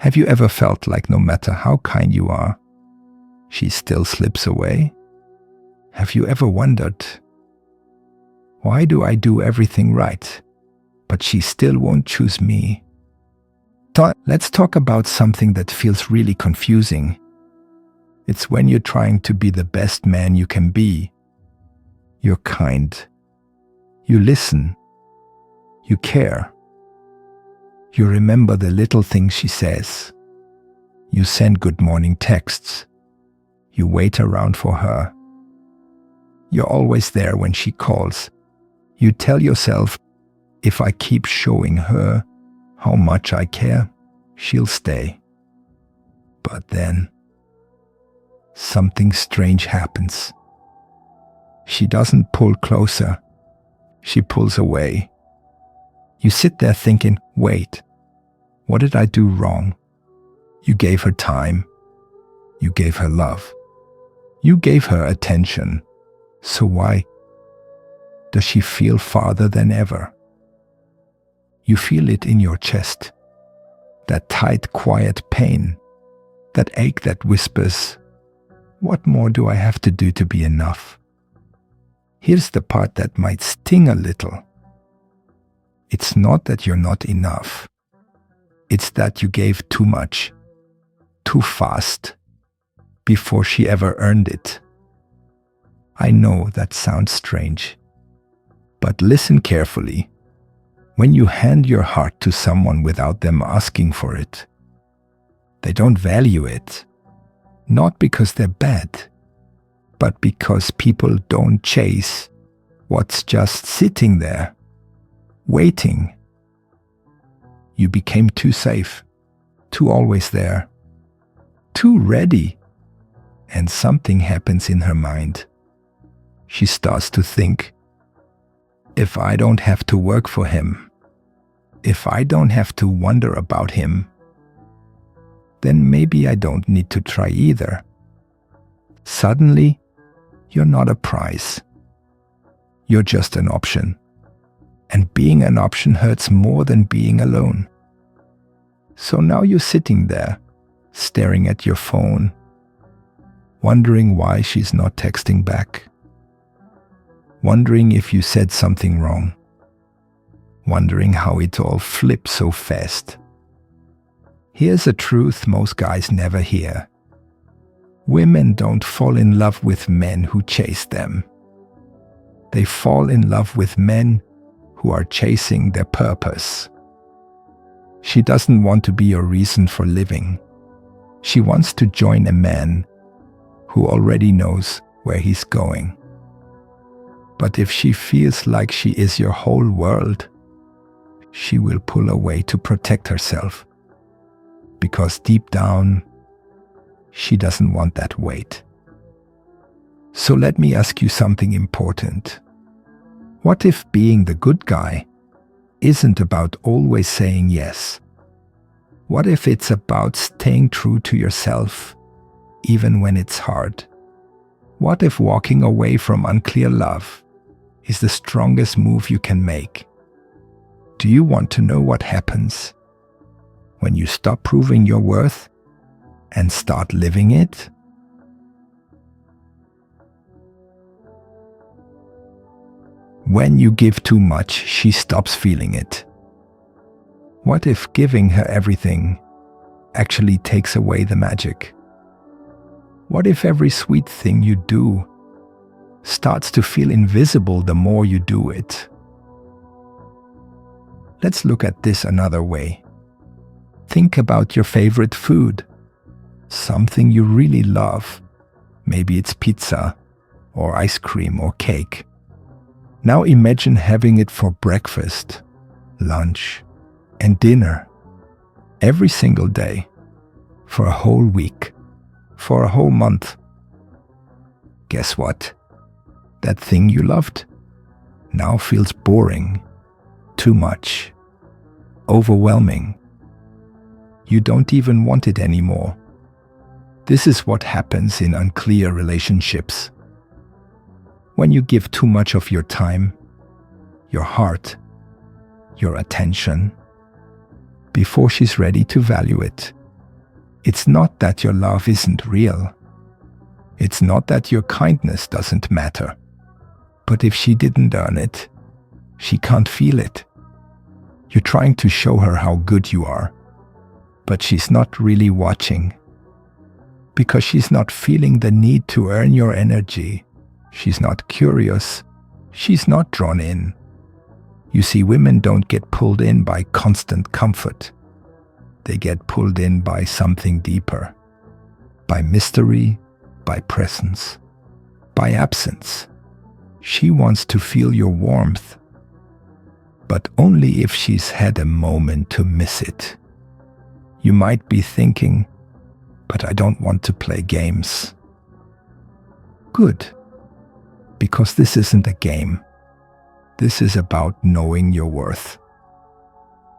Have you ever felt like no matter how kind you are, she still slips away? Have you ever wondered, why do I do everything right, but she still won't choose me? Let's talk about something that feels really confusing. It's when you're trying to be the best man you can be. You're kind. You listen. You care. You remember the little things she says. You send good morning texts. You wait around for her. You're always there when she calls. You tell yourself, if I keep showing her how much I care, she'll stay. But then, something strange happens. She doesn't pull closer. She pulls away. You sit there thinking, wait, what did I do wrong? You gave her time. You gave her love. You gave her attention. So why does she feel farther than ever? You feel it in your chest. That tight, quiet pain. That ache that whispers, what more do I have to do to be enough? Here's the part that might sting a little. It's not that you're not enough. It's that you gave too much, too fast, before she ever earned it. I know that sounds strange, but listen carefully. When you hand your heart to someone without them asking for it, they don't value it. Not because they're bad, but because people don't chase what's just sitting there, waiting. You became too safe, too always there, too ready, and something happens in her mind. She starts to think, if I don't have to work for him, if I don't have to wonder about him, then maybe I don't need to try either. Suddenly, you're not a prize. You're just an option. And being an option hurts more than being alone. So now you're sitting there, staring at your phone, wondering why she's not texting back, wondering if you said something wrong, wondering how it all flipped so fast. Here's a truth most guys never hear. Women don't fall in love with men who chase them. They fall in love with men who are chasing their purpose. She doesn't want to be your reason for living. She wants to join a man who already knows where he's going. But if she feels like she is your whole world, she will pull away to protect herself. Because deep down, she doesn't want that weight. So let me ask you something important. What if being the good guy isn't about always saying yes? What if it's about staying true to yourself, even when it's hard? What if walking away from unclear love is the strongest move you can make? Do you want to know what happens when you stop proving your worth and start living it? When you give too much, she stops feeling it. What if giving her everything actually takes away the magic? What if every sweet thing you do starts to feel invisible the more you do it? Let's look at this another way. Think about your favorite food, something you really love. Maybe it's pizza, or ice cream, or cake. Now imagine having it for breakfast, lunch, and dinner every single day, for a whole week, for a whole month. Guess what? That thing you loved now feels boring, too much, overwhelming. You don't even want it anymore. This is what happens in unclear relationships. When you give too much of your time, your heart, your attention, before she's ready to value it, It's not that your love isn't real. It's not that your kindness doesn't matter. But if she didn't earn it, she can't feel it. You're trying to show her how good you are, but she's not really watching. Because she's not feeling the need to earn your energy. She's not curious. She's not drawn in. You see, women don't get pulled in by constant comfort. They get pulled in by something deeper. By mystery, by presence, by absence. She wants to feel your warmth, but only if she's had a moment to miss it. You might be thinking, but I don't want to play games. Good, because this isn't a game. This is about knowing your worth.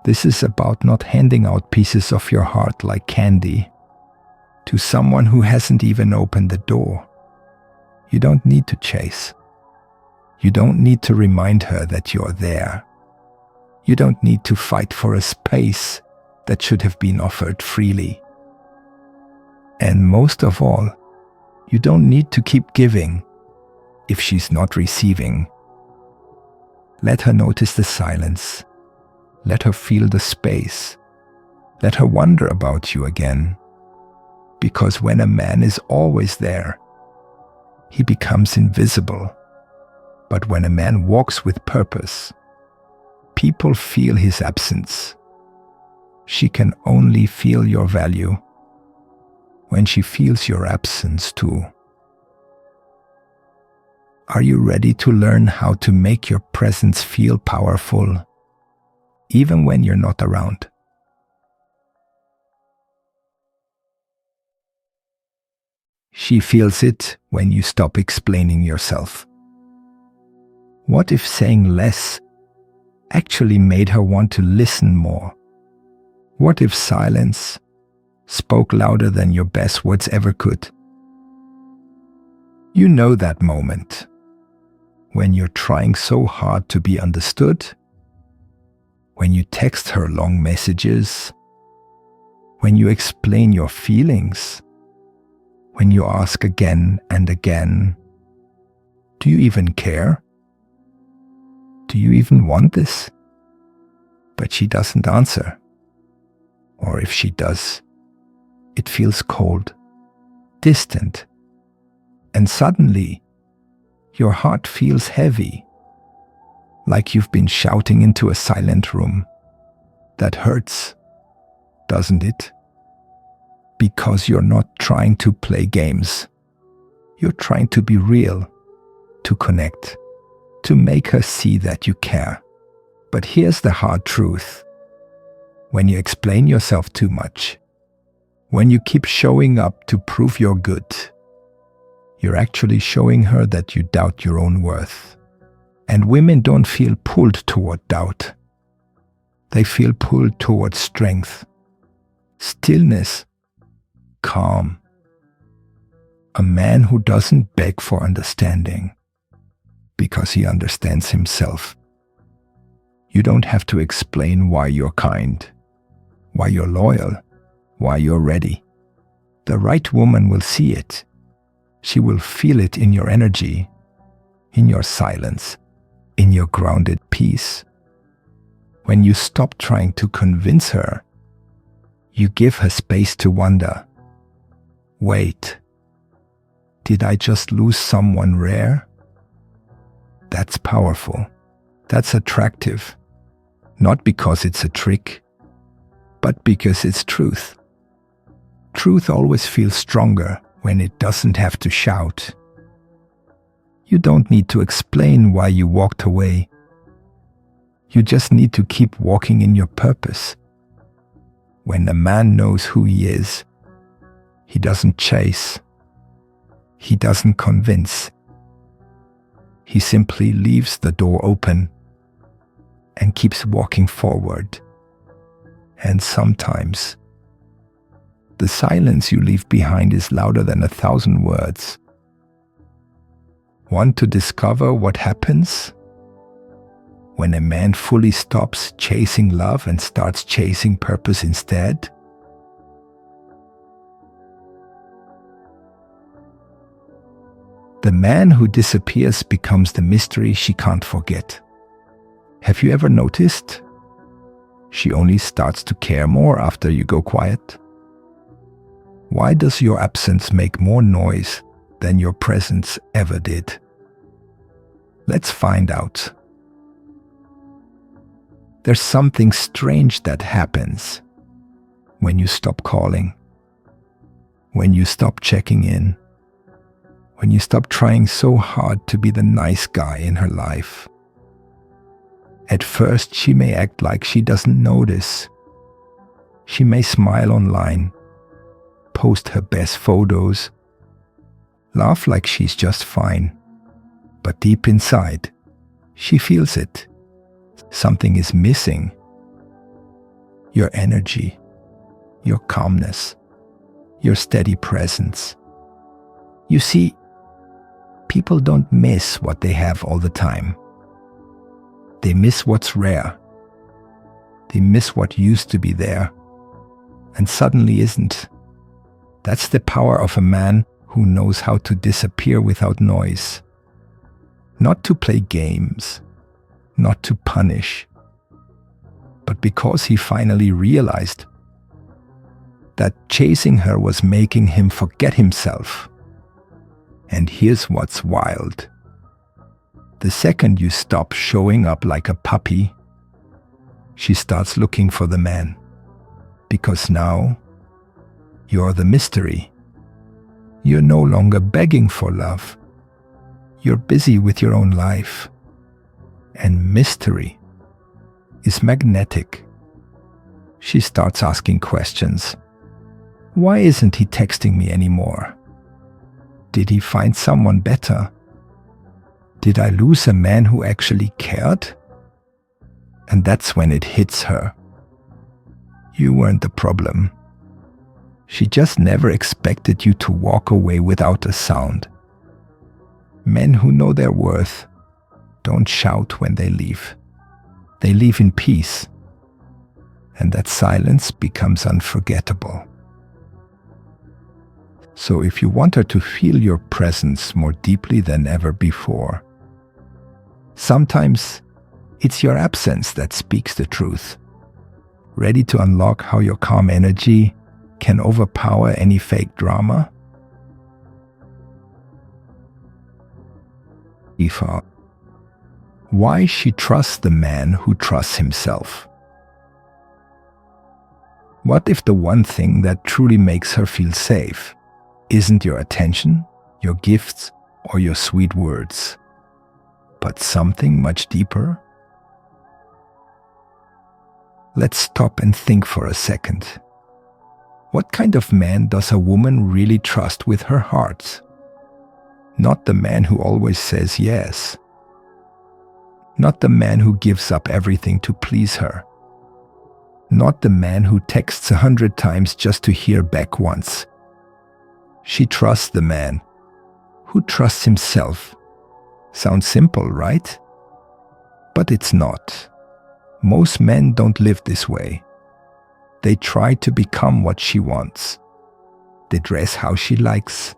This is about not handing out pieces of your heart like candy to someone who hasn't even opened the door. You don't need to chase. You don't need to remind her that you're there. You don't need to fight for a space that should have been offered freely. And most of all, you don't need to keep giving if she's not receiving. Let her notice the silence. Let her feel the space. Let her wonder about you again. Because when a man is always there, he becomes invisible. But when a man walks with purpose, people feel his absence. She can only feel your value when she feels your absence too. Are you ready to learn how to make your presence feel powerful, even when you're not around? She feels it when you stop explaining yourself. What if saying less actually made her want to listen more? What if silence spoke louder than your best words ever could? You know that moment when you're trying so hard to be understood, when you text her long messages, when you explain your feelings, when you ask again and again, do you even care? Do you even want this? But she doesn't answer. Or if she does, it feels cold, distant, and suddenly your heart feels heavy, like you've been shouting into a silent room. That hurts, doesn't it? Because you're not trying to play games. You're trying to be real, to connect, to make her see that you care. But here's the hard truth. When you explain yourself too much, when you keep showing up to prove you're good, you're actually showing her that you doubt your own worth. And women don't feel pulled toward doubt. They feel pulled toward strength, stillness, calm. A man who doesn't beg for understanding because he understands himself. You don't have to explain why you're kind, why you're loyal, why you're ready. The right woman will see it. She will feel it in your energy, in your silence, in your grounded peace. When you stop trying to convince her, you give her space to wonder. Wait, did I just lose someone rare? That's powerful. That's attractive. Not because it's a trick, but because it's truth. Truth always feels stronger when it doesn't have to shout. You don't need to explain why you walked away. You just need to keep walking in your purpose. When a man knows who he is, he doesn't chase. He doesn't convince. He simply leaves the door open and keeps walking forward. And sometimes, the silence you leave behind is louder than 1,000 words. Want to discover what happens when a man fully stops chasing love and starts chasing purpose instead? The man who disappears becomes the mystery she can't forget. Have you ever noticed? She only starts to care more after you go quiet. Why does your absence make more noise than your presence ever did? Let's find out. There's something strange that happens when you stop calling, when you stop checking in, when you stop trying so hard to be the nice guy in her life. At first, she may act like she doesn't notice. She may smile online, post her best photos, laugh like she's just fine. But deep inside, she feels it. Something is missing. Your energy, your calmness, your steady presence. You see, people don't miss what they have all the time. They miss what's rare. They miss what used to be there and suddenly isn't. That's the power of a man who knows how to disappear without noise. Not to play games, not to punish, but because he finally realized that chasing her was making him forget himself. And here's what's wild. The second you stop showing up like a puppy, she starts looking for the man. Because now, you're the mystery. You're no longer begging for love. You're busy with your own life. And mystery is magnetic. She starts asking questions. Why isn't he texting me anymore? Did he find someone better? Did I lose a man who actually cared? And that's when it hits her. You weren't the problem. She just never expected you to walk away without a sound. Men who know their worth don't shout when they leave. They leave in peace. And that silence becomes unforgettable. So if you want her to feel your presence more deeply than ever before, sometimes it's your absence that speaks the truth. Ready to unlock how your calm energy can overpower any fake drama? Eva. Why she trusts the man who trusts himself. What if the one thing that truly makes her feel safe isn't your attention, your gifts, or your sweet words, but something much deeper? Let's stop and think for a second. What kind of man does a woman really trust with her heart? Not the man who always says yes. Not the man who gives up everything to please her. Not the man who texts 100 times just to hear back once. She trusts the man who trusts himself. Sounds simple, right? But it's not. Most men don't live this way. They try to become what she wants. They dress how she likes.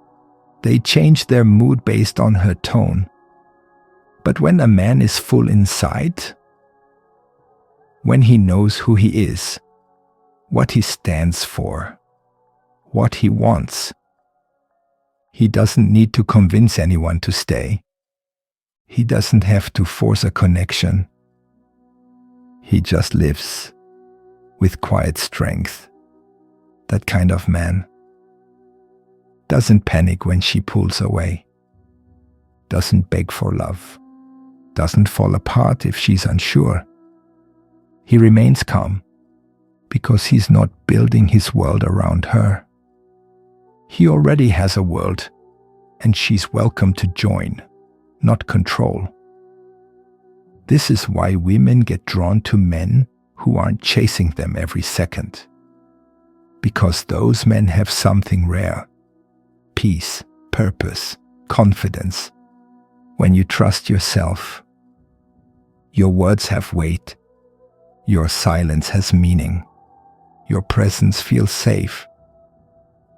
They change their mood based on her tone. But when a man is full inside, when he knows who he is, what he stands for, what he wants, he doesn't need to convince anyone to stay. He doesn't have to force a connection. He just lives with quiet strength. That kind of man doesn't panic when she pulls away, doesn't beg for love, doesn't fall apart if she's unsure. He remains calm because he's not building his world around her. He already has a world, and she's welcome to join, not control. This is why women get drawn to men who aren't chasing them every second. Because those men have something rare. Peace, purpose, confidence. When you trust yourself, your words have weight. Your silence has meaning. Your presence feels safe.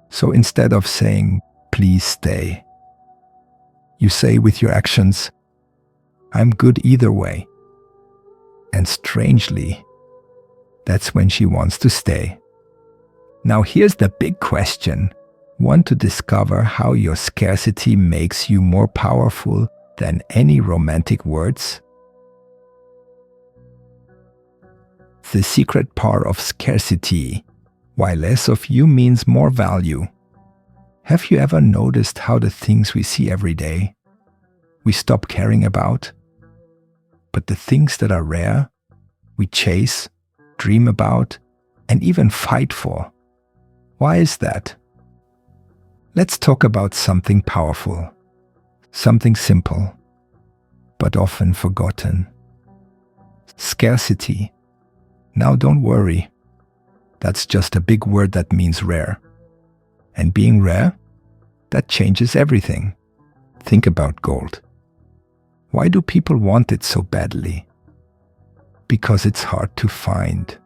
So instead of saying, please stay, You say with your actions, I'm good either way. And strangely, that's when she wants to stay. Now here's the big question. Want to discover how your scarcity makes you more powerful than any romantic words? The secret power of scarcity, why less of you means more value. Have you ever noticed how the things we see every day, we stop caring about? But the things that are rare, we chase, dream about, and even fight for. Why is that? Let's talk about something powerful, something simple, but often forgotten. Scarcity. Now don't worry. That's just a big word that means rare. And being rare, that changes everything. Think about gold. Why do people want it so badly? Because it's hard to find.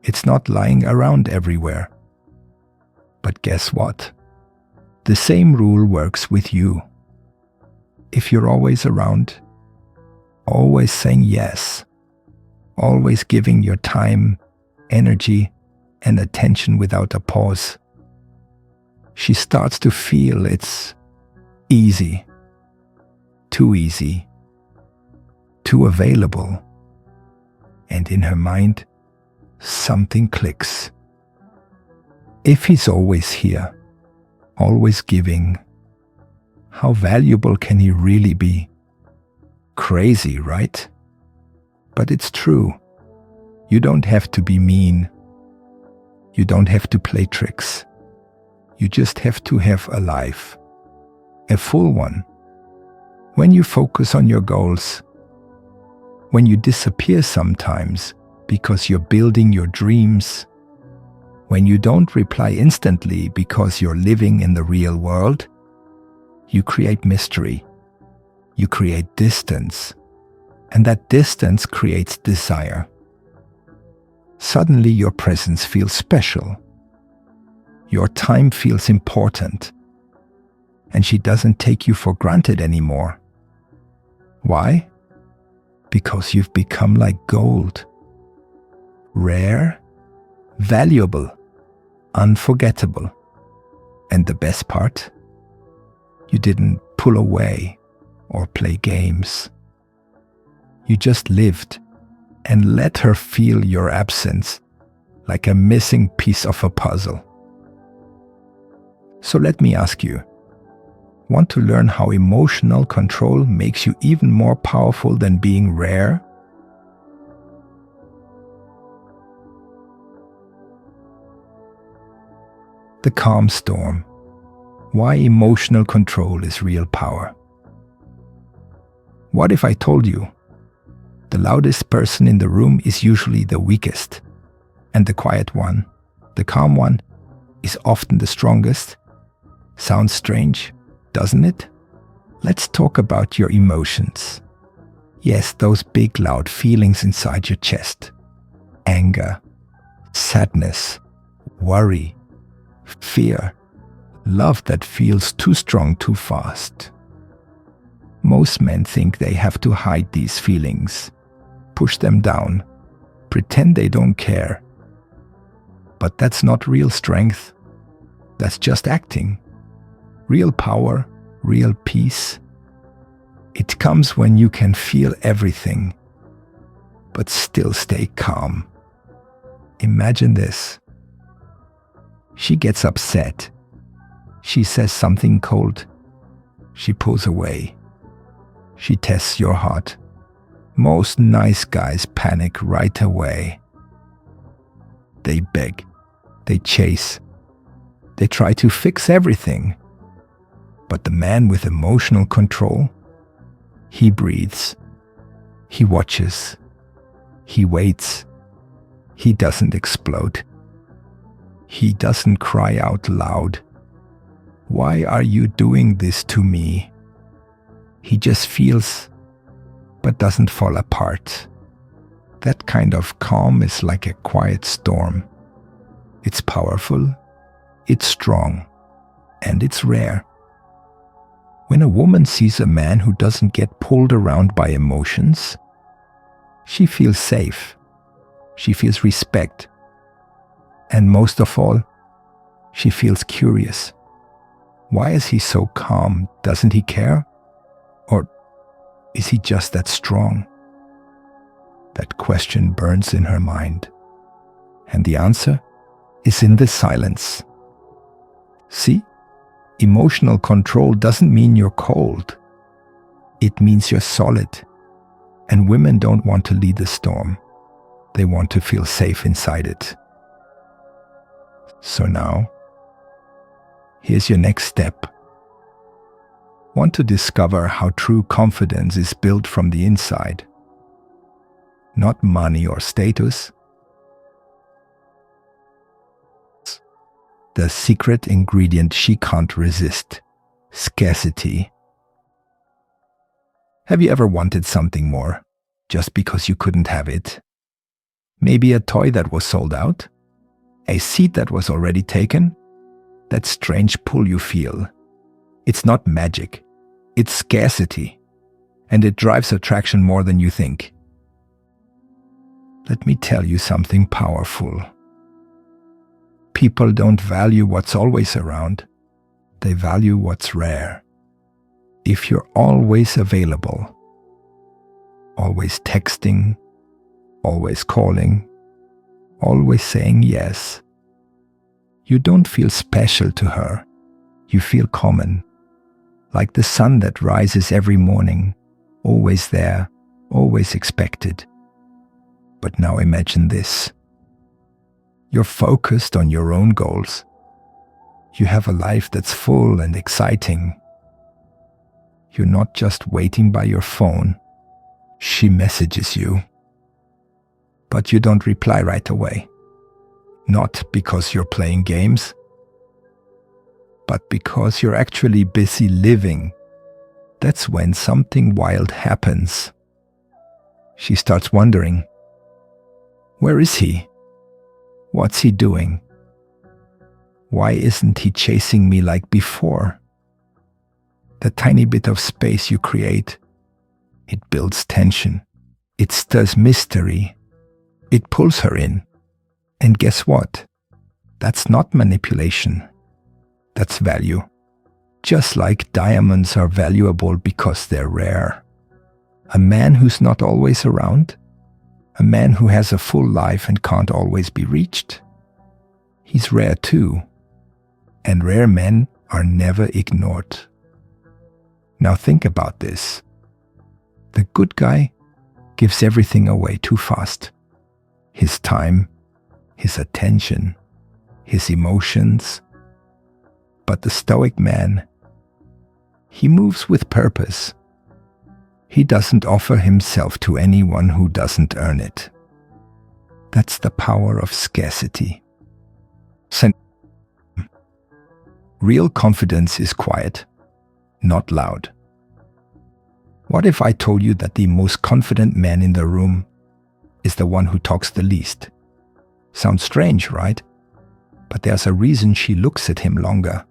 It's not lying around everywhere. But guess what? The same rule works with you. If you're always around, always saying yes, always giving your time, energy, and attention without a pause, she starts to feel it's easy, too available. And in her mind, something clicks. If he's always here, always giving, how valuable can he really be? Crazy, right? But it's true. You don't have to be mean. You don't have to play tricks. You just have to have a life, a full one. When you focus on your goals, when you disappear sometimes because you're building your dreams, when you don't reply instantly because you're living in the real world, you create mystery, you create distance, and that distance creates desire. Suddenly your presence feels special. Your time feels important, and she doesn't take you for granted anymore. Why? Because you've become like gold. Rare, valuable, unforgettable. And the best part? You didn't pull away or play games. You just lived and let her feel your absence like a missing piece of a puzzle. So let me ask you, want to learn how emotional control makes you even more powerful than being rare? The calm storm. Why emotional control is real power. What if I told you the loudest person in the room is usually the weakest, and the quiet one, the calm one, is often the strongest? Sounds strange, doesn't it? Let's talk about your emotions. Yes, those big loud feelings inside your chest. Anger, sadness, worry, fear, love that feels too strong too fast. Most men think they have to hide these feelings, push them down, pretend they don't care. But that's not real strength. That's just acting. Real power, real peace. It comes when you can feel everything, but still stay calm. Imagine this. She gets upset. She says something cold. She pulls away. She tests your heart. Most nice guys panic right away. They beg. They chase. They try to fix everything. But the man with emotional control, he breathes. He watches. He waits. He doesn't explode. He doesn't cry out loud. Why are you doing this to me? He just feels, but doesn't fall apart. That kind of calm is like a quiet storm. It's powerful, it's strong, and it's rare. When a woman sees a man who doesn't get pulled around by emotions, she feels safe. She feels respect. And most of all, she feels curious. Why is he so calm? Doesn't he care? Or is he just that strong? That question burns in her mind. And the answer is in the silence. See? Emotional control doesn't mean you're cold. It means you're solid. And women don't want to lead the storm. They want to feel safe inside it. So now, here's your next step. Want to discover how true confidence is built from the inside? Not money or status. The secret ingredient she can't resist: scarcity. Have you ever wanted something more, just because you couldn't have it? Maybe a toy that was sold out? A seat that was already taken? That strange pull you feel. It's not magic. It's scarcity. And it drives attraction more than you think. Let me tell you something powerful. People don't value what's always around. They value what's rare. If you're always available, always texting, always calling, always saying yes, you don't feel special to her. You feel common, like the sun that rises every morning, always there, always expected. But now imagine this. You're focused on your own goals. You have a life that's full and exciting. You're not just waiting by your phone. She messages you. But you don't reply right away. Not because you're playing games, but because you're actually busy living. That's when something wild happens. She starts wondering, where is he? What's he doing? Why isn't he chasing me like before? The tiny bit of space you create, it builds tension. It stirs mystery. It pulls her in. And guess what? That's not manipulation. That's value. Just like diamonds are valuable because they're rare. A man who's not always around, a man who has a full life and can't always be reached, he's rare too. And rare men are never ignored. Now think about this. The good guy gives everything away too fast. His time, his attention, his emotions. But the Stoic man, he moves with purpose. He doesn't offer himself to anyone who doesn't earn it. That's the power of scarcity. Real confidence is quiet, not loud. What if I told you that the most confident man in the room is the one who talks the least? Sounds strange, right? But there's a reason she looks at him longer,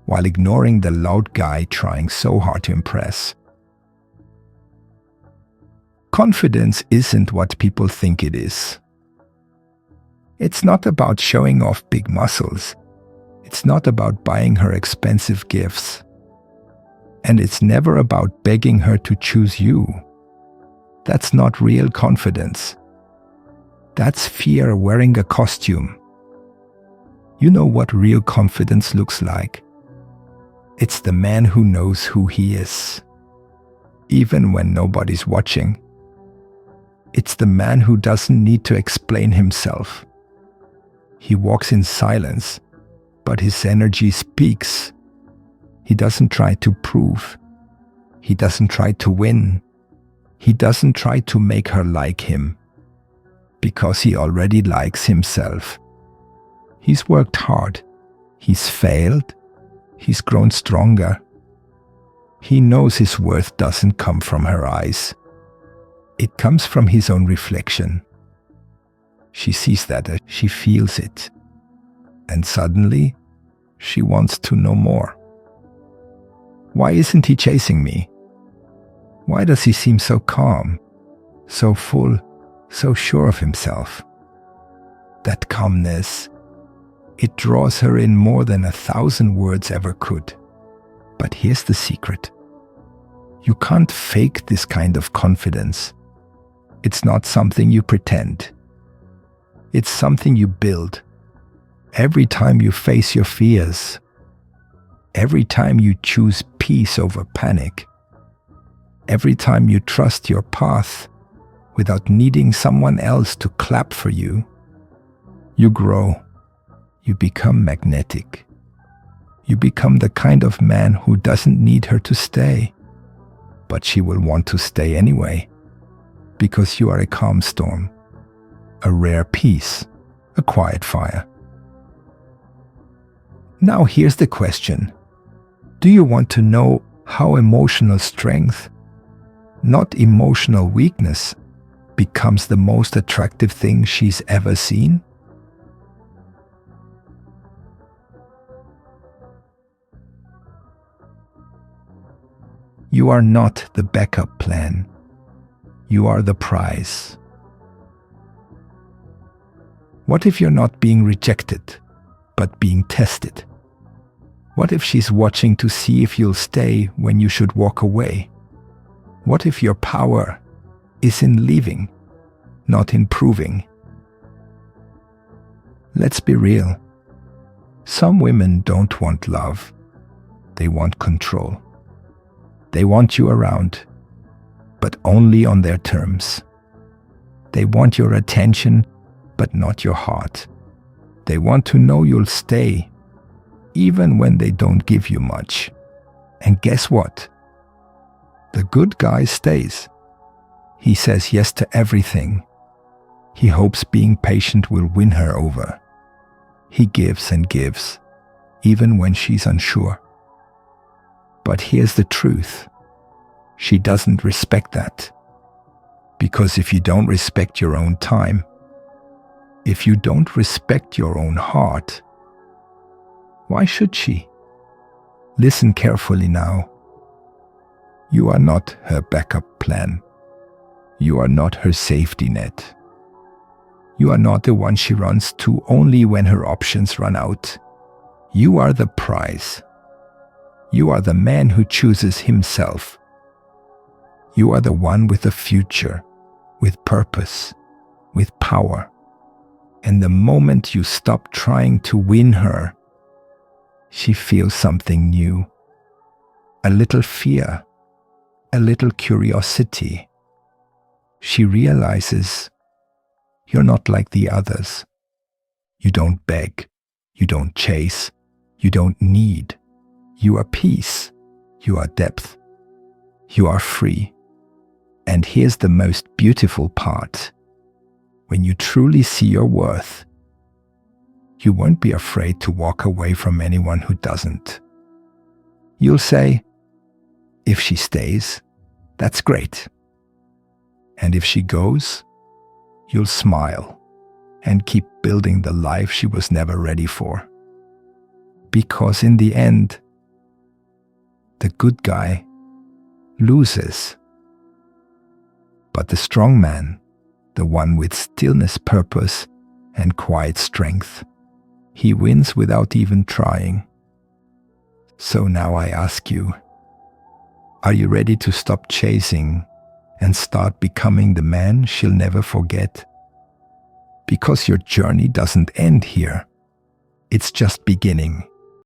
while ignoring the loud guy trying so hard to impress. Confidence isn't what people think it is. It's not about showing off big muscles. It's not about buying her expensive gifts. And it's never about begging her to choose you. That's not real confidence. That's fear wearing a costume. You know what real confidence looks like? It's the man who knows who he is, even when nobody's watching. It's the man who doesn't need to explain himself. He walks in silence, but his energy speaks. He doesn't try to prove. He doesn't try to win. He doesn't try to make her like him, because he already likes himself. He's worked hard. He's failed. He's grown stronger. He knows his worth doesn't come from her eyes. It comes from his own reflection. She sees that, she feels it. And suddenly, she wants to know more. Why isn't he chasing me? Why does he seem so calm, so full, so sure of himself? That calmness, it draws her in more than 1,000 words ever could. But here's the secret. You can't fake this kind of confidence. It's not something you pretend. It's something you build. Every time you face your fears, every time you choose peace over panic, every time you trust your path without needing someone else to clap for you, you grow. You become magnetic. You become the kind of man who doesn't need her to stay, but she will want to stay anyway, because you are a calm storm, a rare peace, a quiet fire. Now here's the question. Do you want to know how emotional strength, not emotional weakness, becomes the most attractive thing she's ever seen? You are not the backup plan. You are the prize. What if you're not being rejected, but being tested? What if she's watching to see if you'll stay when you should walk away? What if your power is in leaving, not in proving? Let's be real. Some women don't want love. They want control. They want you around, but only on their terms. They want your attention, but not your heart. They want to know you'll stay, even when they don't give you much. And guess what? The good guy stays. He says yes to everything. He hopes being patient will win her over. He gives and gives, even when she's unsure. But here's the truth. She doesn't respect that. Because if you don't respect your own time, if you don't respect your own heart, why should she? Listen carefully now. You are not her backup plan. You are not her safety net. You are not the one she runs to only when her options run out. You are the prize. You are the man who chooses himself. You are the one with a future, with purpose, with power. And the moment you stop trying to win her, she feels something new. A little fear, a little curiosity. She realizes you're not like the others. You don't beg, you don't chase, you don't need. You are peace, you are depth, you are free. And here's the most beautiful part. When you truly see your worth, you won't be afraid to walk away from anyone who doesn't. You'll say, if she stays, that's great. And if she goes, you'll smile and keep building the life she was never ready for. Because in the end, the good guy loses. But the strong man, the one with stillness, purpose, and quiet strength, he wins without even trying. So now I ask you, are you ready to stop chasing and start becoming the man she'll never forget? Because your journey doesn't end here. It's just beginning.